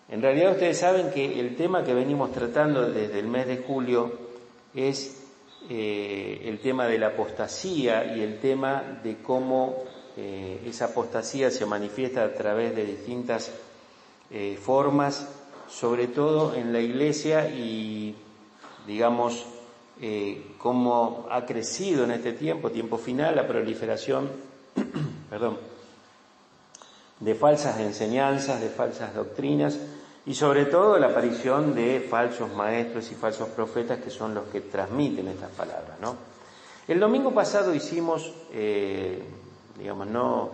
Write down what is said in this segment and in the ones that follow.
En realidad ustedes saben que el tema que venimos tratando desde el mes de julio es el tema de la apostasía y el tema de cómo esa apostasía se manifiesta a través de distintas formas, sobre todo en la Iglesia, y digamos cómo ha crecido en este tiempo final, la proliferación de falsas enseñanzas, de falsas doctrinas, y sobre todo la aparición de falsos maestros y falsos profetas, que son los que transmiten estas palabras, ¿no? El domingo pasado hicimos, no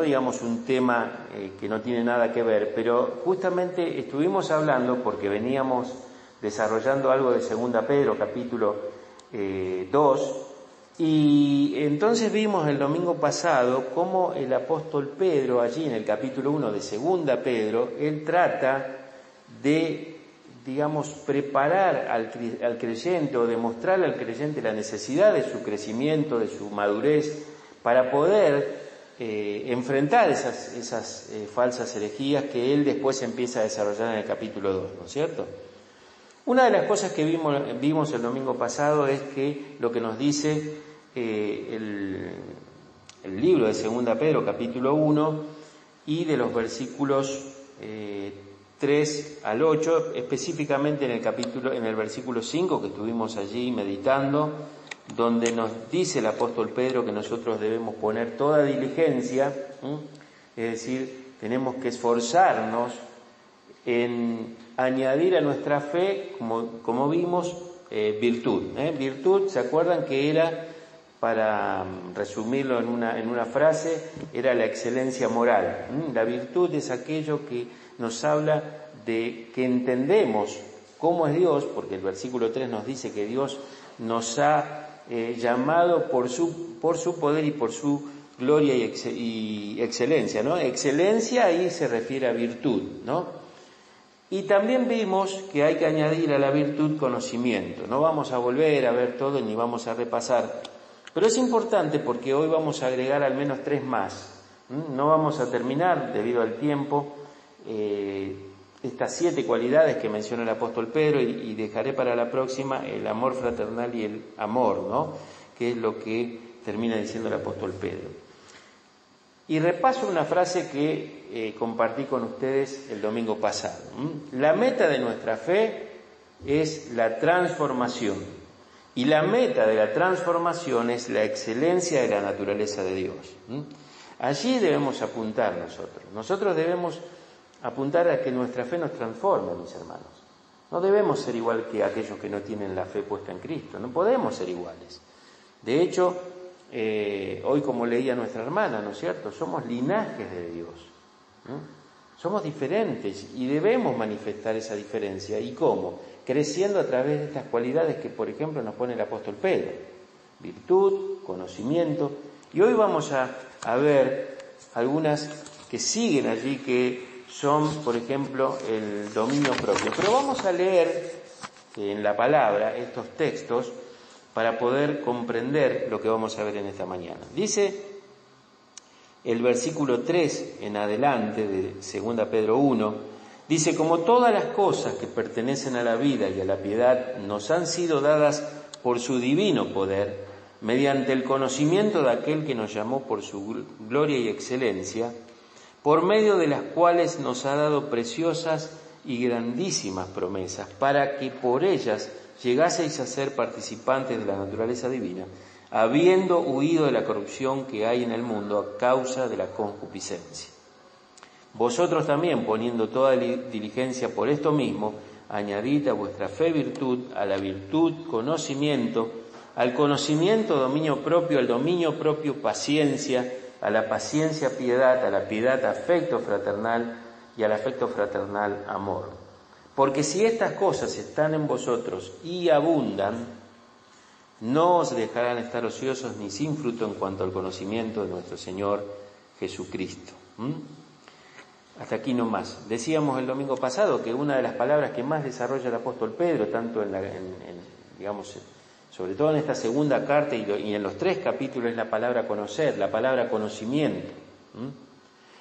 digamos un tema que no tiene nada que ver, pero justamente estuvimos hablando, porque veníamos desarrollando algo de 2 Pedro, capítulo 2, y entonces vimos el domingo pasado cómo el apóstol Pedro, allí en el capítulo 1 de 2 Pedro, él trata de, digamos, preparar al creyente, o demostrarle al creyente la necesidad de su crecimiento, de su madurez, para poder enfrentar esas falsas herejías que él después empieza a desarrollar en el capítulo 2, ¿no es cierto? Una de las cosas que vimos el domingo pasado es que lo que nos dice el libro de 2 Pedro, capítulo 1, y de los versículos 3 al 8, específicamente en el versículo 5 que estuvimos allí meditando, donde nos dice el apóstol Pedro que nosotros debemos poner toda diligencia, es decir, tenemos que esforzarnos en añadir a nuestra fe, como vimos, virtud. Virtud, ¿se acuerdan que era, para resumirlo en una frase, era la excelencia moral? La virtud es aquello que nos habla de que entendemos cómo es Dios, porque el versículo 3 nos dice que Dios nos ha llamado por su poder y por su gloria y excelencia, ¿no? Excelencia ahí se refiere a virtud, ¿no? Y también vimos que hay que añadir a la virtud conocimiento. No vamos a volver a ver todo ni vamos a repasar, pero es importante porque hoy vamos a agregar al menos 3 más. No vamos a terminar, debido al tiempo, estas 7 cualidades que menciona el apóstol Pedro, y dejaré para la próxima el amor fraternal y el amor, ¿no? Que es lo que termina diciendo el apóstol Pedro. Y repaso una frase que compartí con ustedes el domingo pasado. La meta de nuestra fe es la transformación, y la meta de la transformación es la excelencia de la naturaleza de Dios. Allí debemos apuntar nosotros. Nosotros debemos apuntar a que nuestra fe nos transforme, mis hermanos. No debemos ser igual que aquellos que no tienen la fe puesta en Cristo. No podemos ser iguales. De hecho, hoy, como leía nuestra hermana, ¿no es cierto?, somos linajes de Dios, somos diferentes y debemos manifestar esa diferencia. ¿Y cómo? Creciendo a través de estas cualidades que, por ejemplo, nos pone el apóstol Pedro: virtud, conocimiento. Y hoy vamos a ver algunas que siguen allí, que son, por ejemplo, el dominio propio. Pero vamos a leer en la palabra estos textos para poder comprender lo que vamos a ver en esta mañana. Dice el versículo 3 en adelante de 2 Pedro 1, dice: como todas las cosas que pertenecen a la vida y a la piedad nos han sido dadas por su divino poder, mediante el conocimiento de aquel que nos llamó por su gloria y excelencia, por medio de las cuales nos ha dado preciosas y grandísimas promesas, para que por ellas llegaseis a ser participantes de la naturaleza divina, habiendo huido de la corrupción que hay en el mundo a causa de la concupiscencia. Vosotros también, poniendo toda diligencia por esto mismo, añadid a vuestra fe virtud, a la virtud conocimiento, al conocimiento dominio propio, al dominio propio paciencia, a la paciencia piedad, a la piedad afecto fraternal, y al afecto fraternal amor. Porque si estas cosas están en vosotros y abundan, no os dejarán estar ociosos ni sin fruto en cuanto al conocimiento de nuestro Señor Jesucristo. Hasta aquí nomás. Decíamos el domingo pasado que una de las palabras que más desarrolla el apóstol Pedro, tanto sobre todo en esta segunda carta y en los 3 capítulos, es la palabra conocer, la palabra conocimiento.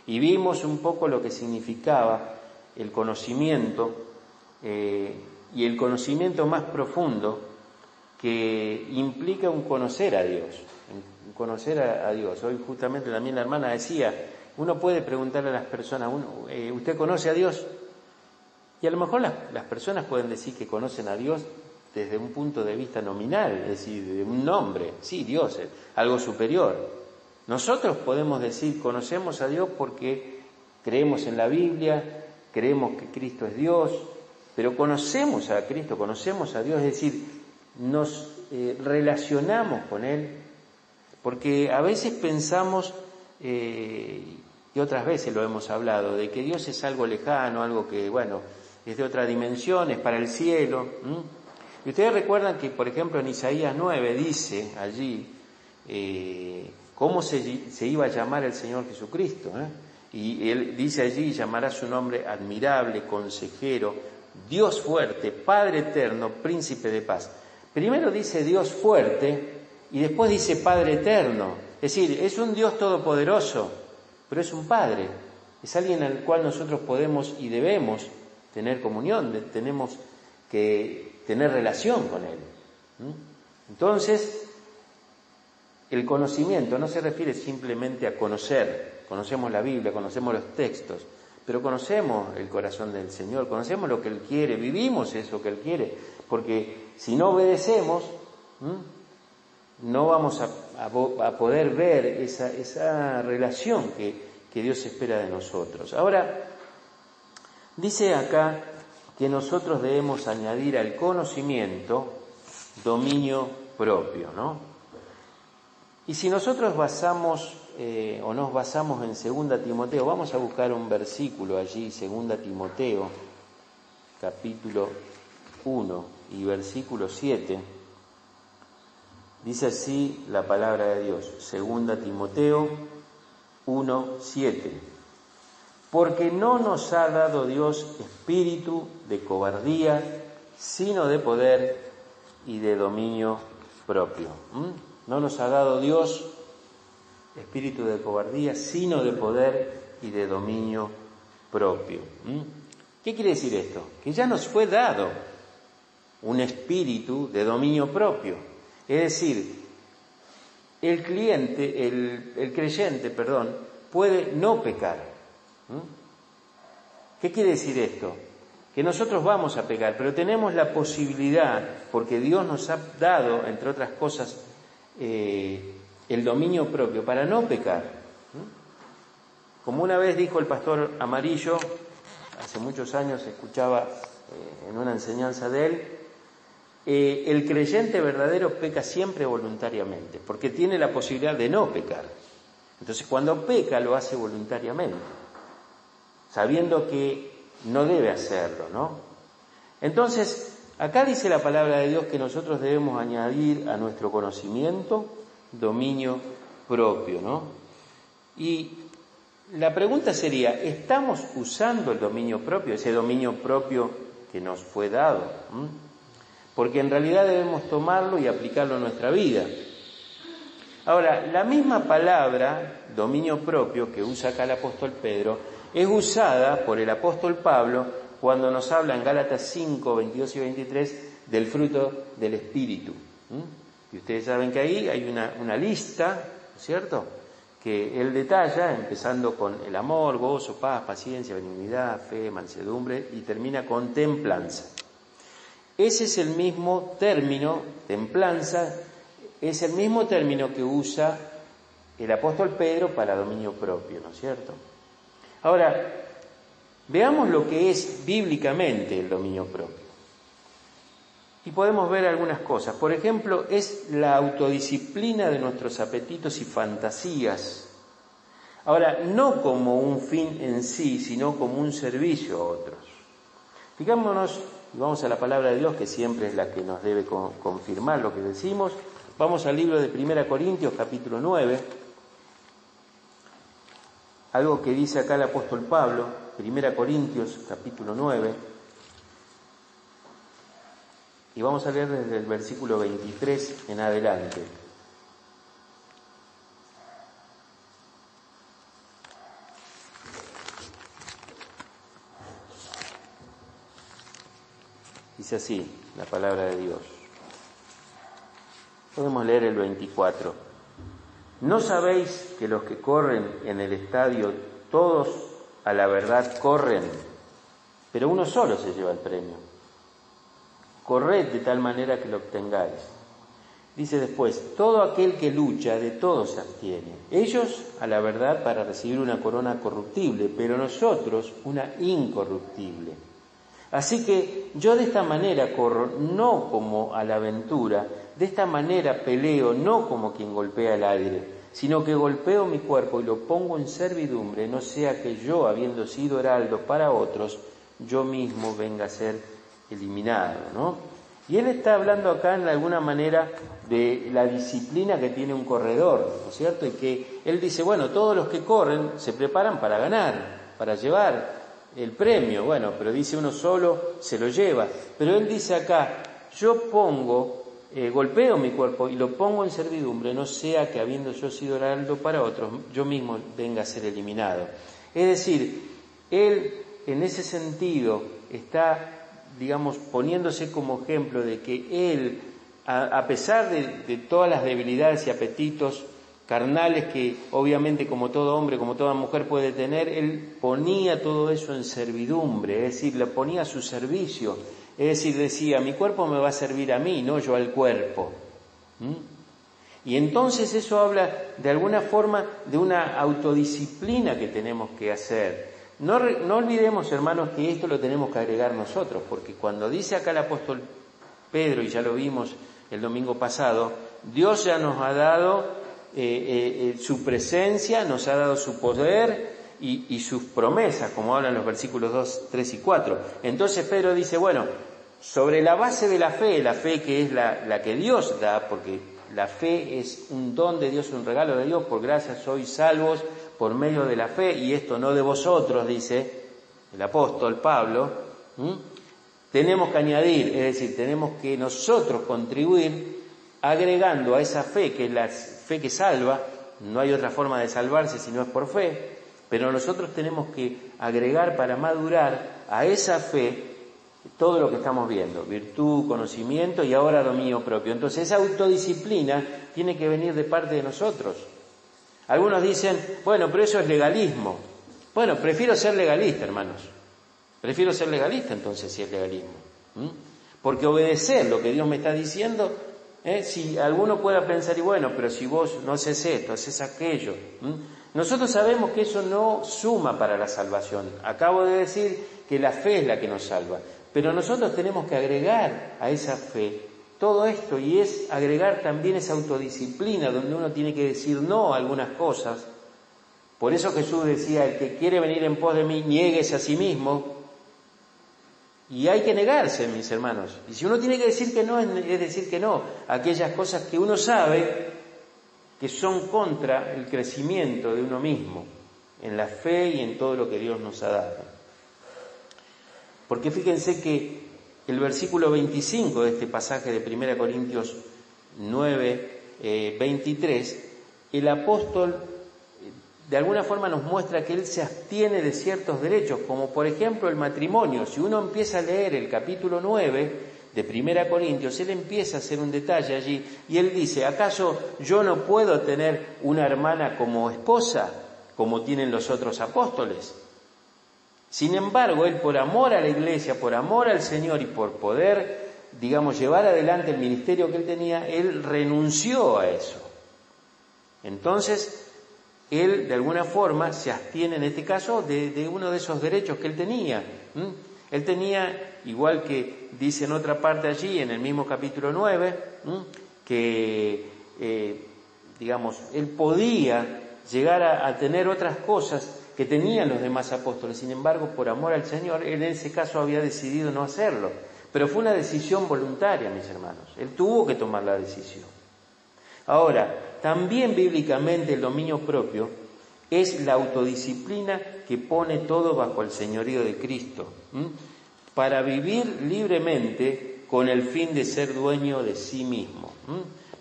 Y vimos un poco lo que significaba el conocimiento, y el conocimiento más profundo que implica un conocer a Dios, conocer a Dios. Hoy justamente también la hermana decía, uno puede preguntarle a las personas, ¿usted conoce a Dios? Y a lo mejor las personas pueden decir que conocen a Dios desde un punto de vista nominal, es decir, de un nombre, sí, Dios es algo superior. Nosotros podemos decir, conocemos a Dios porque creemos en la Biblia, creemos que Cristo es Dios, pero conocemos a Cristo, conocemos a Dios, es decir, nos relacionamos con Él, porque a veces pensamos, y otras veces lo hemos hablado, de que Dios es algo lejano, algo que, bueno, es de otra dimensión, es para el cielo. Y ustedes recuerdan que, por ejemplo, en Isaías 9 dice allí cómo se iba a llamar el Señor Jesucristo, y Él dice allí, llamará su nombre admirable, consejero, Dios fuerte, Padre eterno, príncipe de paz. Primero dice Dios fuerte y después dice Padre eterno. Es decir, es un Dios todopoderoso, pero es un Padre. Es alguien al cual nosotros podemos y debemos tener comunión, tenemos que tener relación con Él. Entonces, el conocimiento no se refiere simplemente a conocer. Conocemos la Biblia, conocemos los textos, pero conocemos el corazón del Señor, conocemos lo que Él quiere, vivimos eso que Él quiere, porque si no obedecemos, no vamos a poder ver esa relación que Dios espera de nosotros. Ahora, dice acá que nosotros debemos añadir al conocimiento dominio propio, ¿no? Y si nosotros nos basamos en 2 Timoteo, vamos a buscar un versículo allí, 2 Timoteo, capítulo 1 y versículo 7, dice así la palabra de Dios, 2 Timoteo 1, 7. Porque no nos ha dado Dios espíritu de cobardía, sino de poder y de dominio propio. No nos ha dado Dios espíritu de cobardía, sino de poder y de dominio propio. ¿Qué quiere decir esto? Que ya nos fue dado un espíritu de dominio propio. Es decir, el creyente, puede no pecar. ¿Qué quiere decir esto? Que nosotros vamos a pecar, pero tenemos la posibilidad, porque Dios nos ha dado, entre otras cosas, el dominio propio para no pecar. Como una vez dijo el pastor Amarillo, hace muchos años escuchaba en una enseñanza de él, el creyente verdadero peca siempre voluntariamente, porque tiene la posibilidad de no pecar. Entonces cuando peca lo hace voluntariamente, sabiendo que no debe hacerlo, ¿no? Entonces, acá dice la palabra de Dios que nosotros debemos añadir a nuestro conocimiento dominio propio, ¿no? Y la pregunta sería, ¿estamos usando el dominio propio, ese dominio propio que nos fue dado? Porque en realidad debemos tomarlo y aplicarlo en nuestra vida. Ahora, la misma palabra, dominio propio, que usa acá el apóstol Pedro, es usada por el apóstol Pablo cuando nos habla en Gálatas 5, 22 y 23 del fruto del Espíritu. Y ustedes saben que ahí hay una lista, ¿cierto?, que él detalla, empezando con el amor, gozo, paz, paciencia, benignidad, fe, mansedumbre, y termina con templanza. Ese es el mismo término, templanza, es el mismo término que usa el apóstol Pedro para dominio propio, ¿no es cierto? Ahora, veamos lo que es bíblicamente el dominio propio. Y podemos ver algunas cosas. Por ejemplo, es la autodisciplina de nuestros apetitos y fantasías. Ahora, no como un fin en sí, sino como un servicio a otros. Fijámonos, y vamos a la palabra de Dios, que siempre es la que nos debe confirmar lo que decimos. Vamos al libro de 1 Corintios, capítulo 9. Algo que dice acá el apóstol Pablo, 1 Corintios, capítulo 9. Y vamos a leer desde el versículo 23 en adelante. Dice así la palabra de Dios. Podemos leer el 24. ¿No sabéis que los que corren en el estadio, todos a la verdad corren, pero uno solo se lleva el premio? Corred de tal manera que lo obtengáis. Dice después, todo aquel que lucha, de todo se abstiene. Ellos a la verdad para recibir una corona corruptible, pero nosotros una incorruptible. Así que yo de esta manera corro, no como a la aventura, de esta manera peleo, no como quien golpea el aire, sino que golpeo mi cuerpo y lo pongo en servidumbre, no sea que yo, habiendo sido heraldo para otros, yo mismo venga a ser eliminado, ¿no? Y él está hablando acá en alguna manera de la disciplina que tiene un corredor, ¿no es cierto? Y que él dice, bueno, todos los que corren se preparan para ganar, para llevar el premio, bueno, pero dice uno solo se lo lleva. Pero él dice acá, yo golpeo mi cuerpo y lo pongo en servidumbre, no sea que habiendo yo sido heraldo para otros, yo mismo venga a ser eliminado. Es decir, él en ese sentido está, digamos, poniéndose como ejemplo de que él, a pesar de todas las debilidades y apetitos carnales que obviamente como todo hombre, como toda mujer puede tener, él ponía todo eso en servidumbre, es decir, lo ponía a su servicio, es decir, decía, mi cuerpo me va a servir a mí, no yo al cuerpo. Y entonces eso habla de alguna forma de una autodisciplina que tenemos que hacer. No olvidemos, hermanos, que esto lo tenemos que agregar nosotros, porque cuando dice acá el apóstol Pedro, y ya lo vimos el domingo pasado, Dios ya nos ha dado su presencia, nos ha dado su poder y sus promesas, como hablan los versículos 2, 3 y 4. Entonces Pedro dice, bueno, sobre la base de la fe que es la que Dios da, porque la fe es un don de Dios, un regalo de Dios, por gracia sois salvos por medio de la fe, y esto no de vosotros, dice el apóstol Pablo, tenemos que añadir, es decir, tenemos que nosotros contribuir agregando a esa fe, que es la fe que salva, no hay otra forma de salvarse si no es por fe, pero nosotros tenemos que agregar para madurar a esa fe todo lo que estamos viendo, virtud, conocimiento y ahora dominio propio. Entonces esa autodisciplina tiene que venir de parte de nosotros. Algunos dicen, bueno, pero eso es legalismo. Bueno, prefiero ser legalista, hermanos. Prefiero ser legalista entonces si es legalismo. Porque obedecer lo que Dios me está diciendo, si alguno pueda pensar, y bueno, pero si vos no haces esto, haces aquello. Nosotros sabemos que eso no suma para la salvación. Acabo de decir que la fe es la que nos salva. Pero nosotros tenemos que agregar a esa fe todo esto, y es agregar también esa autodisciplina donde uno tiene que decir no a algunas cosas. Por eso Jesús decía, el que quiere venir en pos de mí, niéguese a sí mismo. Y hay que negarse, mis hermanos. Y si uno tiene que decir que no, es decir que no a aquellas cosas que uno sabe que son contra el crecimiento de uno mismo, en la fe y en todo lo que Dios nos ha dado. Porque fíjense que el versículo 25 de este pasaje de 1 Corintios 9, 23, el apóstol de alguna forma nos muestra que él se abstiene de ciertos derechos, como por ejemplo el matrimonio. Si uno empieza a leer el capítulo 9 de 1 Corintios, él empieza a hacer un detalle allí, y él dice, ¿acaso yo no puedo tener una hermana como esposa, como tienen los otros apóstoles? Sin embargo, él por amor a la iglesia, por amor al Señor y por poder, digamos, llevar adelante el ministerio que él tenía, él renunció a eso. Entonces, él de alguna forma se abstiene en este caso de uno de esos derechos que él tenía. Él tenía, igual que dice en otra parte allí, en el mismo capítulo 9, que, digamos, él podía llegar a tener otras cosas que tenían los demás apóstoles. Sin embargo, por amor al Señor, él en ese caso había decidido no hacerlo. Pero fue una decisión voluntaria, mis hermanos. Él tuvo que tomar la decisión. Ahora, también bíblicamente el dominio propio es la autodisciplina que pone todo bajo el señorío de Cristo, para vivir libremente con el fin de ser dueño de sí mismo.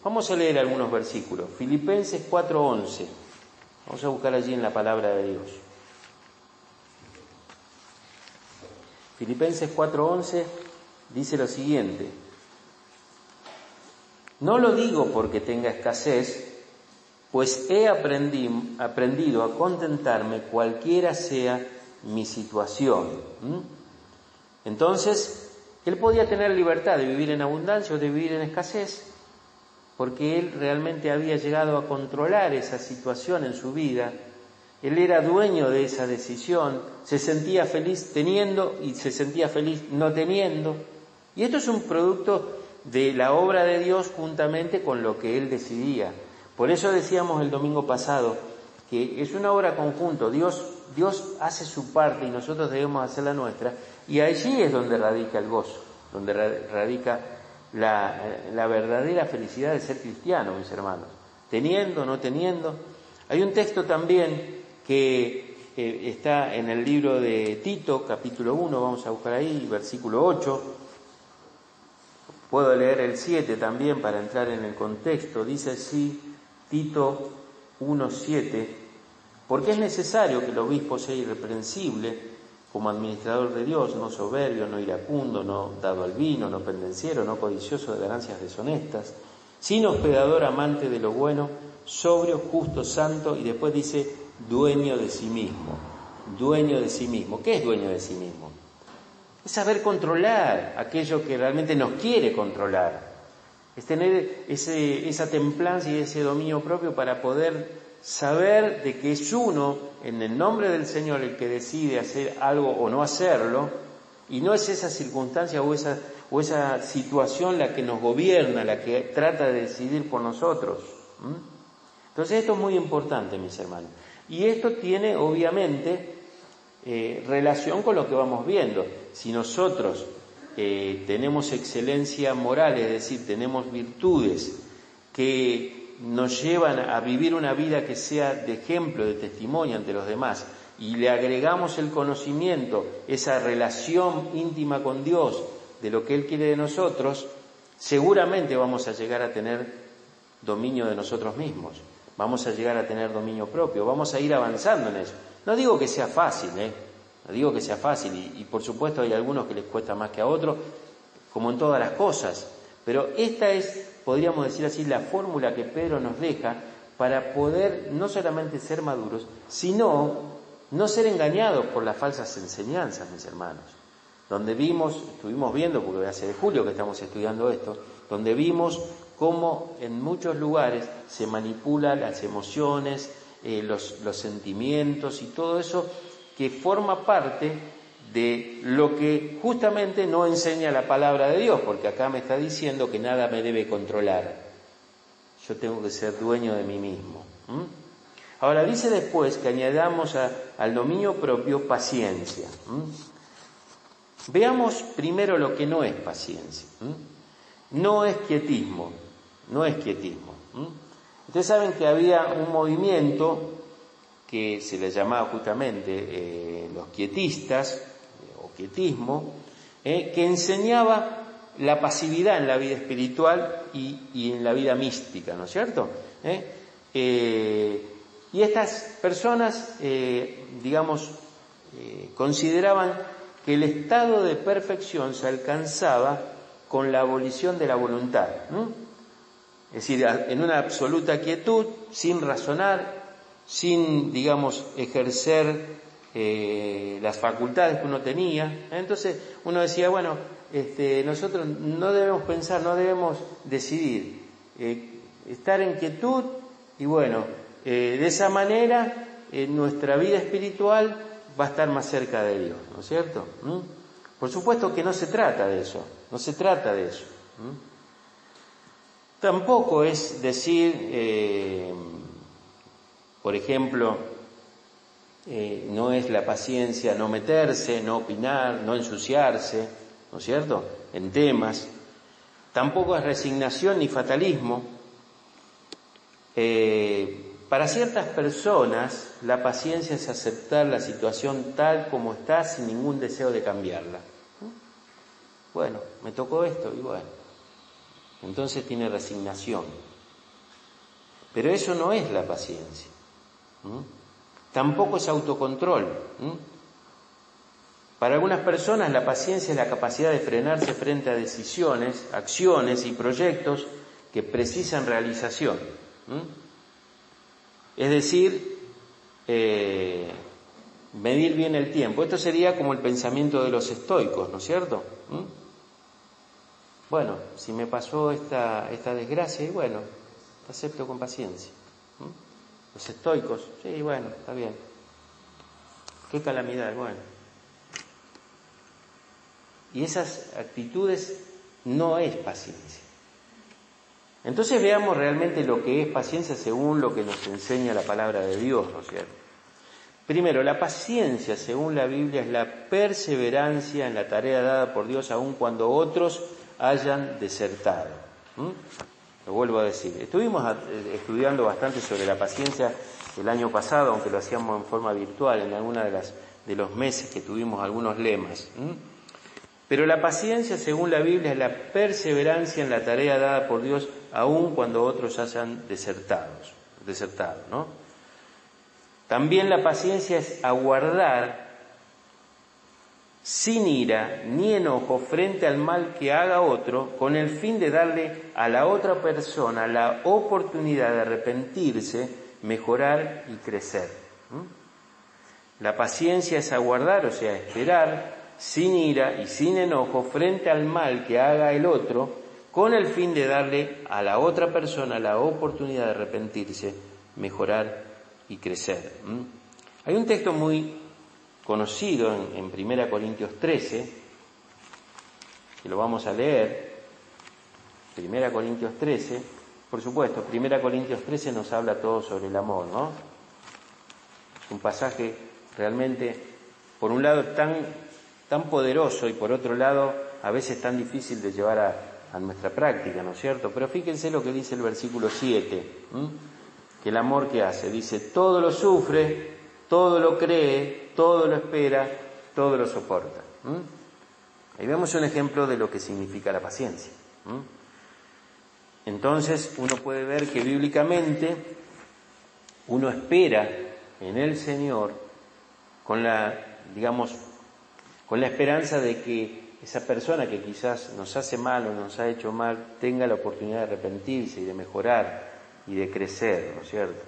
Vamos a leer algunos versículos. Filipenses 4:11. Vamos a buscar allí en la palabra de Dios. Filipenses 4:11 dice lo siguiente: no lo digo porque tenga escasez, pues he aprendido a contentarme cualquiera sea mi situación. Entonces, él podía tener libertad de vivir en abundancia o de vivir en escasez, porque él realmente había llegado a controlar esa situación en su vida. Él era dueño de esa decisión, se sentía feliz teniendo y se sentía feliz no teniendo. Y esto es un producto de la obra de Dios juntamente con lo que él decidía. Por eso decíamos el domingo pasado que es una obra conjunta. Dios hace su parte y nosotros debemos hacer la nuestra, y allí es donde radica el gozo, donde radica la verdadera felicidad de ser cristiano, mis hermanos. Teniendo, no teniendo. Hay un texto también que está en el libro de Tito, capítulo 1, vamos a buscar ahí, versículo 8. Puedo leer el 7 también para entrar en el contexto. Dice así, Tito 1:7: porque es necesario que el obispo sea irreprensible como administrador de Dios, no soberbio, no iracundo, no dado al vino, no pendenciero, no codicioso de ganancias deshonestas, sino hospedador, amante de lo bueno, sobrio, justo, santo, y después dice dueño de sí mismo. Dueño de sí mismo. ¿Qué es dueño de sí mismo? Es saber controlar aquello que realmente nos quiere controlar. Es tener esa templanza y ese dominio propio para poder saber de que es uno, en el nombre del Señor, el que decide hacer algo o no hacerlo, y no es esa circunstancia o esa situación la que nos gobierna, la que trata de decidir por nosotros. Entonces esto es muy importante, mis hermanos. Y esto tiene, obviamente, relación con lo que vamos viendo. Si nosotros tenemos excelencia moral, es decir, tenemos virtudes que nos llevan a vivir una vida que sea de ejemplo, de testimonio ante los demás, y le agregamos el conocimiento, esa relación íntima con Dios, de lo que Él quiere de nosotros, seguramente vamos a llegar a tener dominio de nosotros mismos, vamos a llegar a tener dominio propio, vamos a ir avanzando en eso. No digo que sea fácil, no digo que sea fácil, y por supuesto hay algunos que les cuesta más que a otros, como en todas las cosas, pero esta es, podríamos decir así, la fórmula que Pedro nos deja para poder no solamente ser maduros, sino no ser engañados por las falsas enseñanzas, mis hermanos. Donde estuvimos viendo, porque hace de julio que estamos estudiando esto, donde vimos cómo en muchos lugares se manipulan las emociones, los sentimientos y todo eso que forma parte de lo que justamente no enseña la palabra de Dios, porque acá me está diciendo que nada me debe controlar. Yo tengo que ser dueño de mí mismo. Ahora dice después que añadamos al dominio propio paciencia. Veamos primero lo que no es paciencia. No es quietismo, no es quietismo. Ustedes saben que había un movimiento que se le llamaba justamente los quietistas, o quietismo, que enseñaba la pasividad en la vida espiritual y en la vida mística, ¿no es cierto? Y estas personas, consideraban que el estado de perfección se alcanzaba con la abolición de la voluntad, es decir, en una absoluta quietud, sin razonar, sin, ejercer las facultades que uno tenía. Entonces uno decía, bueno, nosotros no debemos pensar, no debemos decidir, estar en quietud, y bueno, de esa manera nuestra vida espiritual va a estar más cerca de Dios, ¿no es cierto? Por supuesto que no se trata de eso, no se trata de eso. Tampoco es decir, por ejemplo, no es la paciencia no meterse, no opinar, no ensuciarse, ¿no es cierto?, en temas. Tampoco es resignación ni fatalismo. Para ciertas personas, la paciencia es aceptar la situación tal como está sin ningún deseo de cambiarla. Bueno, me tocó esto y bueno, entonces tiene resignación. Pero eso no es la paciencia. Tampoco es autocontrol. Para algunas personas la paciencia es la capacidad de frenarse frente a decisiones, acciones y proyectos que precisan realización. Es decir, medir bien el tiempo. Esto sería como el pensamiento de los estoicos, ¿no es cierto? Bueno, si me pasó esta desgracia, y bueno, la acepto con paciencia. Los estoicos, sí, bueno, está bien. Qué calamidad, bueno. Y esas actitudes no es paciencia. Entonces veamos realmente lo que es paciencia según lo que nos enseña la palabra de Dios, ¿no es cierto? Primero, la paciencia, según la Biblia, es la perseverancia en la tarea dada por Dios aun cuando otros hayan desertado. Lo vuelvo a decir. Estuvimos estudiando bastante sobre la paciencia el año pasado, aunque lo hacíamos en forma virtual, en alguna de los meses que tuvimos algunos lemas. Pero la paciencia, según la Biblia, es la perseverancia en la tarea dada por Dios aun cuando otros hayan desertado, ¿no? También la paciencia es aguardar sin ira ni enojo frente al mal que haga otro, con el fin de darle a la otra persona la oportunidad de arrepentirse, mejorar y crecer. La paciencia es aguardar, o sea, esperar sin ira y sin enojo frente al mal que haga el otro, con el fin de darle a la otra persona la oportunidad de arrepentirse, mejorar y crecer. Hay un texto muy conocido en 1 Corintios 13, que lo vamos a leer. 1 Corintios 13, por supuesto, 1 Corintios 13 nos habla todo sobre el amor, ¿no? Es un pasaje realmente, por un lado, tan poderoso y por otro lado, a veces tan difícil de llevar a nuestra práctica, ¿no es cierto? Pero fíjense lo que dice el versículo 7, que el amor que hace, dice, todo lo sufre, todo lo cree, todo lo espera, todo lo soporta. Ahí vemos un ejemplo de lo que significa la paciencia. Entonces uno puede ver que bíblicamente uno espera en el Señor con la esperanza de que esa persona que quizás nos hace mal o nos ha hecho mal tenga la oportunidad de arrepentirse y de mejorar y de crecer, ¿no es cierto?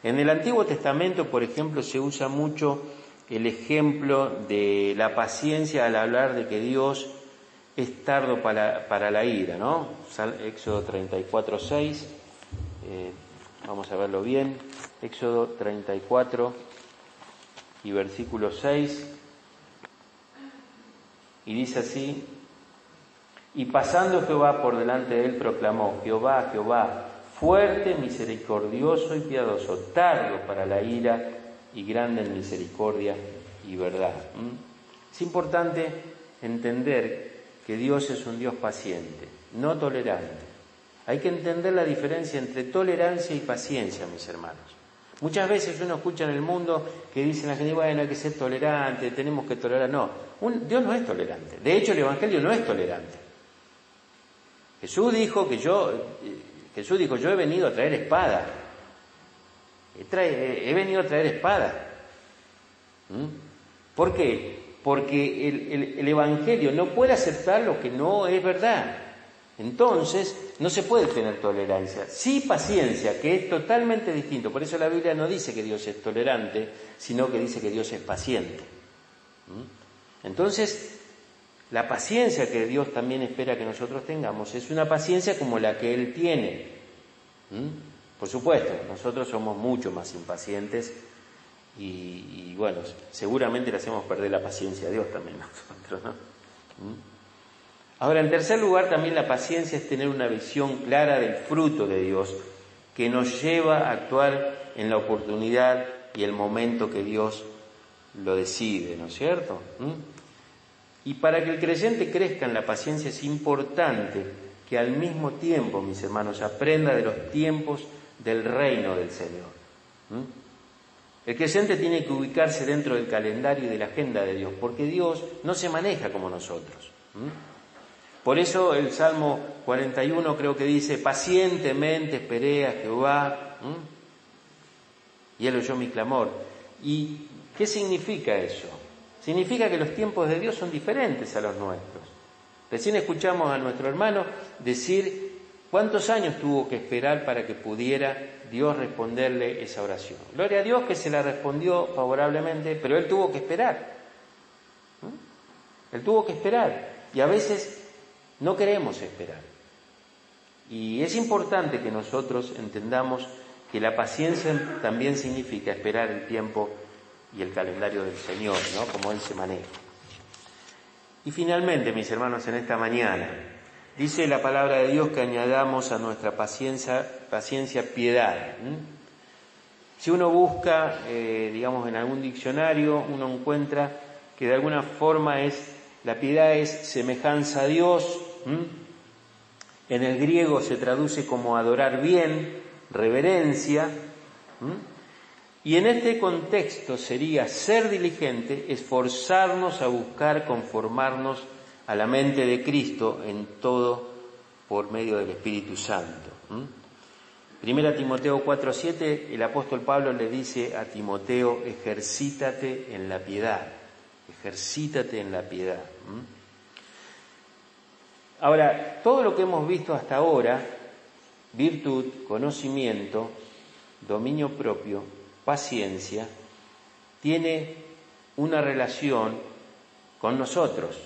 En el Antiguo Testamento, por ejemplo, se usa mucho el ejemplo de la paciencia al hablar de que Dios es tardo para la ira, ¿no? Éxodo 34:6, vamos a verlo bien. Éxodo 34 y versículo 6, y dice así: y pasando Jehová por delante de él, proclamó: Jehová, Jehová, fuerte, misericordioso y piadoso, tardo para la ira y grande en misericordia y verdad. Es importante entender que Dios es un Dios paciente, no tolerante. Hay que entender la diferencia entre tolerancia y paciencia, mis hermanos. Muchas veces uno escucha en el mundo que dicen la gente, bueno, hay que ser tolerante, tenemos que tolerar. No, Dios no es tolerante. De hecho, el Evangelio no es tolerante. Jesús dijo, yo he venido a traer espada. He venido a traer espada. ¿Por qué? Porque el Evangelio no puede aceptar lo que no es verdad. Entonces, no se puede tener tolerancia. Sí, paciencia, que es totalmente distinto. Por eso la Biblia no dice que Dios es tolerante, sino que dice que Dios es paciente. Entonces, la paciencia que Dios también espera que nosotros tengamos es una paciencia como la que Él tiene. Por supuesto, nosotros somos mucho más impacientes y bueno, seguramente le hacemos perder la paciencia a Dios también nosotros, ¿no? Ahora, en tercer lugar, también la paciencia es tener una visión clara del fruto de Dios que nos lleva a actuar en la oportunidad y el momento que Dios lo decide, ¿no es cierto? Y para que el creyente crezca en la paciencia es importante que al mismo tiempo, mis hermanos, aprenda de los tiempos del reino del Señor. El creyente tiene que ubicarse dentro del calendario y de la agenda de Dios, porque Dios no se maneja como nosotros. Por eso el Salmo 41 creo que dice, pacientemente esperé a Jehová, y Él oyó mi clamor. ¿Y qué significa eso? significa que los tiempos de Dios son diferentes a los nuestros. Recién escuchamos a nuestro hermano decir cuántos años tuvo que esperar para que pudiera Dios responderle esa oración. Gloria a Dios que se la respondió favorablemente, pero él tuvo que esperar. Él tuvo que esperar. Y a veces no queremos esperar. Y es importante que nosotros entendamos que la paciencia también significa esperar el tiempo y el calendario del Señor, ¿no? Como Él se maneja. Y finalmente, mis hermanos, en esta mañana, dice la palabra de Dios que añadamos a nuestra paciencia piedad. Si uno busca, digamos, en algún diccionario, uno encuentra que de alguna forma la piedad es semejanza a Dios. En el griego se traduce como adorar bien, reverencia. Y en este contexto sería ser diligente, esforzarnos a buscar conformarnos a la mente de Cristo en todo por medio del Espíritu Santo. Primera Timoteo 4:7, el apóstol Pablo le dice a Timoteo, ejercítate en la piedad, ejercítate en la piedad. Ahora, todo lo que hemos visto hasta ahora, virtud, conocimiento, dominio propio, paciencia, tiene una relación con nosotros.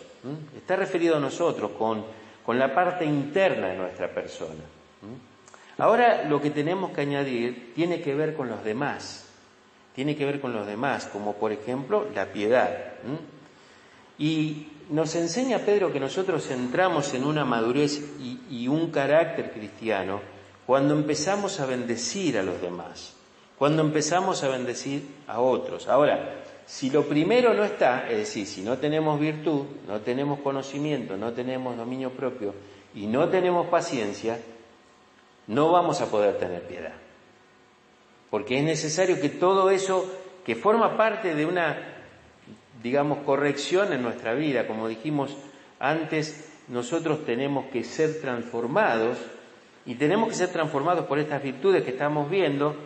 Está referido a nosotros, con la parte interna de nuestra persona. Ahora lo que tenemos que añadir tiene que ver con los demás. Tiene que ver con los demás, como por ejemplo la piedad. Y nos enseña Pedro que nosotros entramos en una madurez y un carácter cristiano cuando empezamos a bendecir a los demás, cuando empezamos a bendecir a otros. Ahora, si lo primero no está, es decir, si no tenemos virtud, no tenemos conocimiento, no tenemos dominio propio y no tenemos paciencia, no vamos a poder tener piedad. Porque es necesario que todo eso que forma parte de una, digamos, corrección en nuestra vida, como dijimos antes, nosotros tenemos que ser transformados y tenemos que ser transformados por estas virtudes que estamos viendo.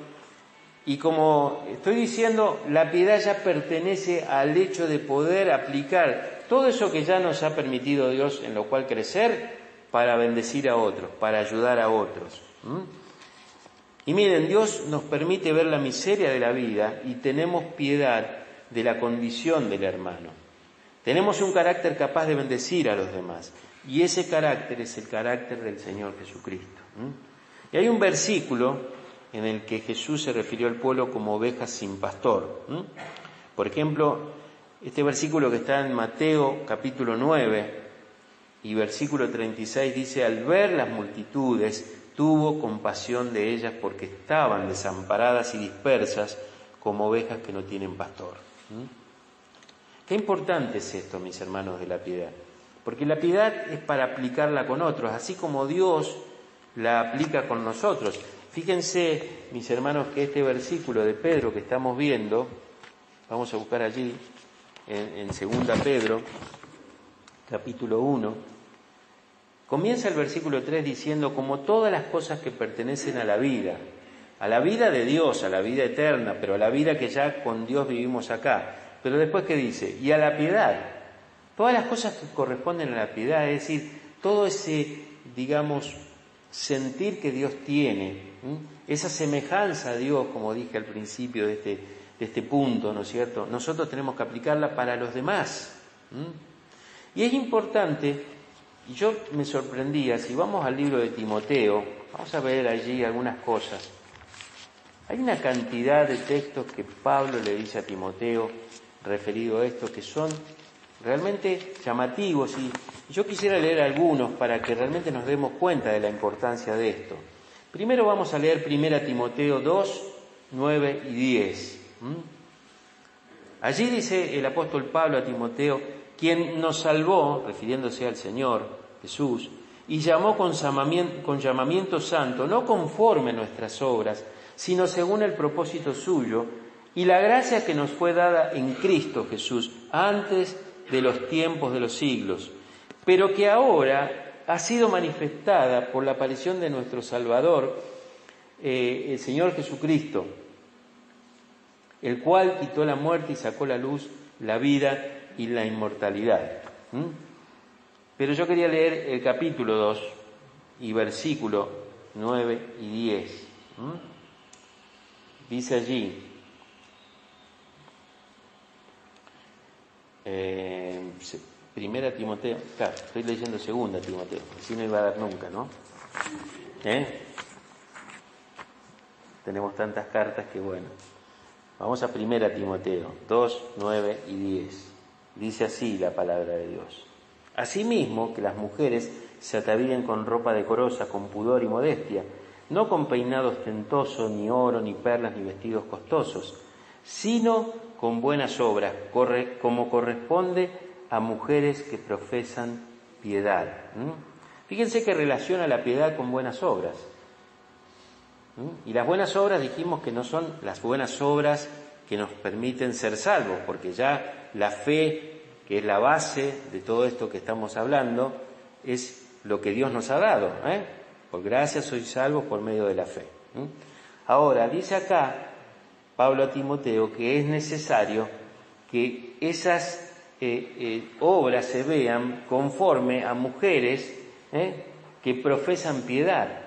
Y como estoy diciendo, la piedad ya pertenece al hecho de poder aplicar todo eso que ya nos ha permitido Dios, en lo cual crecer, para bendecir a otros, para ayudar a otros. Y miren, Dios nos permite ver la miseria de la vida y tenemos piedad de la condición del hermano. Tenemos un carácter capaz de bendecir a los demás. Y ese carácter es el carácter del Señor Jesucristo. Y hay un versículo en el que Jesús se refirió al pueblo como ovejas sin pastor. Por ejemplo, este versículo que está en Mateo capítulo 9 y versículo 36 dice, al ver las multitudes, tuvo compasión de ellas porque estaban desamparadas y dispersas como ovejas que no tienen pastor. Qué importante es esto, mis hermanos, de la piedad. Porque la piedad es para aplicarla con otros, así como Dios la aplica con nosotros. Fíjense, mis hermanos, que este versículo de Pedro que estamos viendo, vamos a buscar allí, en 2 Pedro, capítulo 1, comienza el versículo 3 diciendo, como todas las cosas que pertenecen a la vida de Dios, a la vida eterna, pero a la vida que ya con Dios vivimos acá. Pero después, ¿qué dice? Y a la piedad. Todas las cosas que corresponden a la piedad, es decir, todo ese, digamos, sentir que Dios tiene, esa semejanza a Dios, como dije al principio de este punto, ¿no es cierto? Nosotros tenemos que aplicarla para los demás. Y es importante, y yo me sorprendía, si vamos al libro de Timoteo, vamos a ver allí algunas cosas. Hay una cantidad de textos que Pablo le dice a Timoteo referido a esto que son realmente llamativos y yo quisiera leer algunos para que realmente nos demos cuenta de la importancia de esto. Primero vamos a leer 1 Timoteo 2, 9 y 10. Allí dice el apóstol Pablo a Timoteo, quien nos salvó, refiriéndose al Señor Jesús, y llamó con llamamiento santo, no conforme a nuestras obras, sino según el propósito suyo, y la gracia que nos fue dada en Cristo Jesús, antes de los tiempos de los siglos, pero que ahora ha sido manifestada por la aparición de nuestro Salvador, el Señor Jesucristo, el cual quitó la muerte y sacó a la luz la vida y la inmortalidad. Pero yo quería leer el capítulo 2 y versículo 9 y 10. Dice allí, Primera Timoteo, claro, estoy leyendo Segunda Timoteo, así no iba a dar nunca, ¿no? Tenemos tantas cartas que bueno. Vamos a Primera Timoteo 2, 9 y 10. Dice así la palabra de Dios. Asimismo, que las mujeres se atavíen con ropa decorosa, con pudor y modestia, no con peinado ostentoso, ni oro, ni perlas, ni vestidos costosos, sino con buenas obras, como corresponde a mujeres que profesan piedad. Fíjense que relaciona la piedad con buenas obras. Y las buenas obras dijimos que no son las buenas obras que nos permiten ser salvos, porque ya la fe, que es la base de todo esto que estamos hablando, es lo que Dios nos ha dado. Por gracia sois salvos por medio de la fe. Ahora, dice acá Pablo a Timoteo que es necesario que esas obras se vean conforme a mujeres que profesan piedad.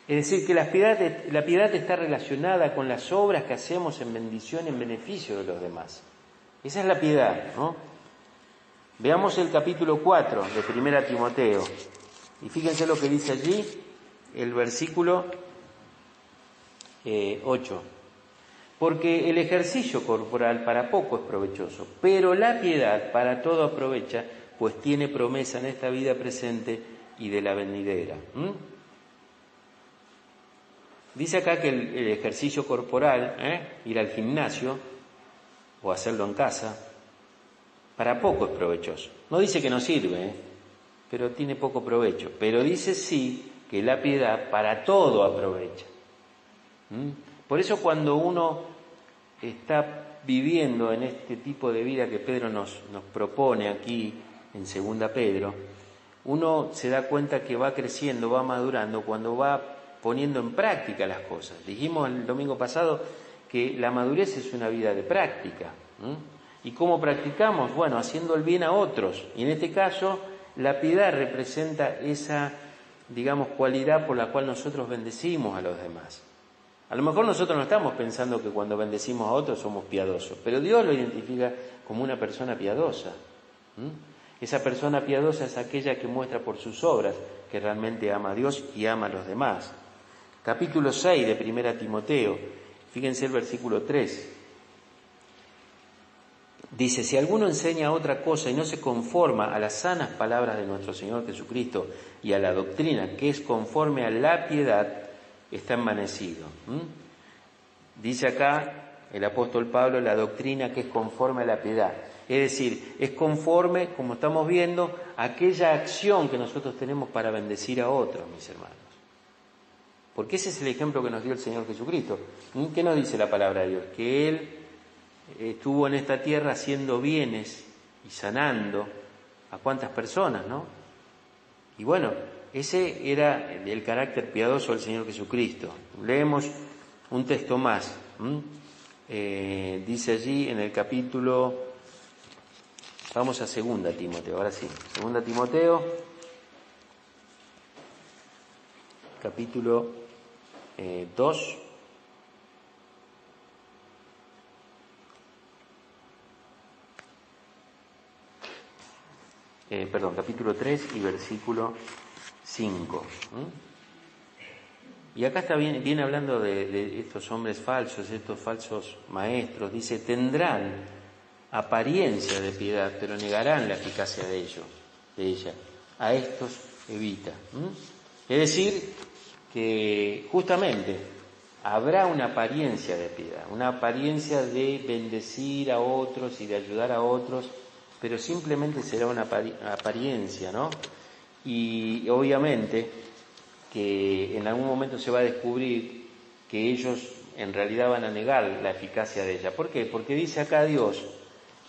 Es decir, que la piedad está relacionada con las obras que hacemos en bendición, en beneficio de los demás. Esa es la piedad, ¿no? Veamos el capítulo 4 de Primera Timoteo. Y fíjense lo que dice allí, el versículo 8. Porque el ejercicio corporal para poco es provechoso, pero la piedad para todo aprovecha, pues tiene promesa en esta vida presente y de la venidera. Dice acá que el ejercicio corporal, ir al gimnasio o hacerlo en casa, para poco es provechoso. No dice que no sirve, pero tiene poco provecho. Pero dice sí que la piedad para todo aprovecha. Por eso cuando uno está viviendo en este tipo de vida que Pedro nos propone aquí en Segunda Pedro, uno se da cuenta que va creciendo, va madurando cuando va poniendo en práctica las cosas. Dijimos el domingo pasado que la madurez es una vida de práctica. ¿Y cómo practicamos? Bueno, haciendo el bien a otros. Y en este caso, la piedad representa esa, digamos, cualidad por la cual nosotros bendecimos a los demás. A lo mejor nosotros no estamos pensando que cuando bendecimos a otros somos piadosos, pero Dios lo identifica como una persona piadosa. Esa persona piadosa es aquella que muestra por sus obras que realmente ama a Dios y ama a los demás. Capítulo 6 de Primera Timoteo, fíjense el versículo 3. Dice, si alguno enseña otra cosa y no se conforma a las sanas palabras de nuestro Señor Jesucristo y a la doctrina que es conforme a la piedad, está envanecido. Dice acá el apóstol Pablo, la doctrina que es conforme a la piedad. Es decir, es conforme, como estamos viendo, a aquella acción que nosotros tenemos para bendecir a otros, mis hermanos. Porque ese es el ejemplo que nos dio el Señor Jesucristo. ¿Qué nos dice la palabra de Dios? Que Él estuvo en esta tierra haciendo bienes y sanando a cuántas personas, ¿no? Y bueno, ese era el carácter piadoso del Señor Jesucristo. Leemos un texto más. Dice allí en el capítulo, vamos a 2 Timoteo, ahora sí, 2 Timoteo, capítulo 2. Capítulo 3 y versículo 5. Y acá viene hablando de estos hombres falsos, estos falsos maestros. Dice, tendrán apariencia de piedad, pero negarán la eficacia de ella. A estos evita. Es decir, que justamente habrá una apariencia de piedad, una apariencia de bendecir a otros y de ayudar a otros, pero simplemente será una apariencia, ¿no? Y obviamente que en algún momento se va a descubrir que ellos en realidad van a negar la eficacia de ella. ¿Por qué? Porque dice acá Dios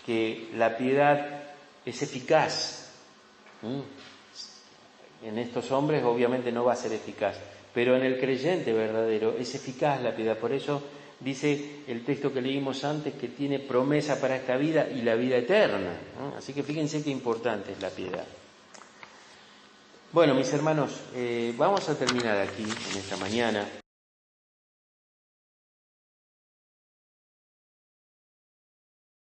que la piedad es eficaz. En estos hombres obviamente no va a ser eficaz, pero en el creyente verdadero es eficaz la piedad. Por eso dice el texto que leímos antes que tiene promesa para esta vida y la vida eterna, ¿no? Así que fíjense qué importante es la piedad. Bueno, mis hermanos, vamos a terminar aquí en esta mañana.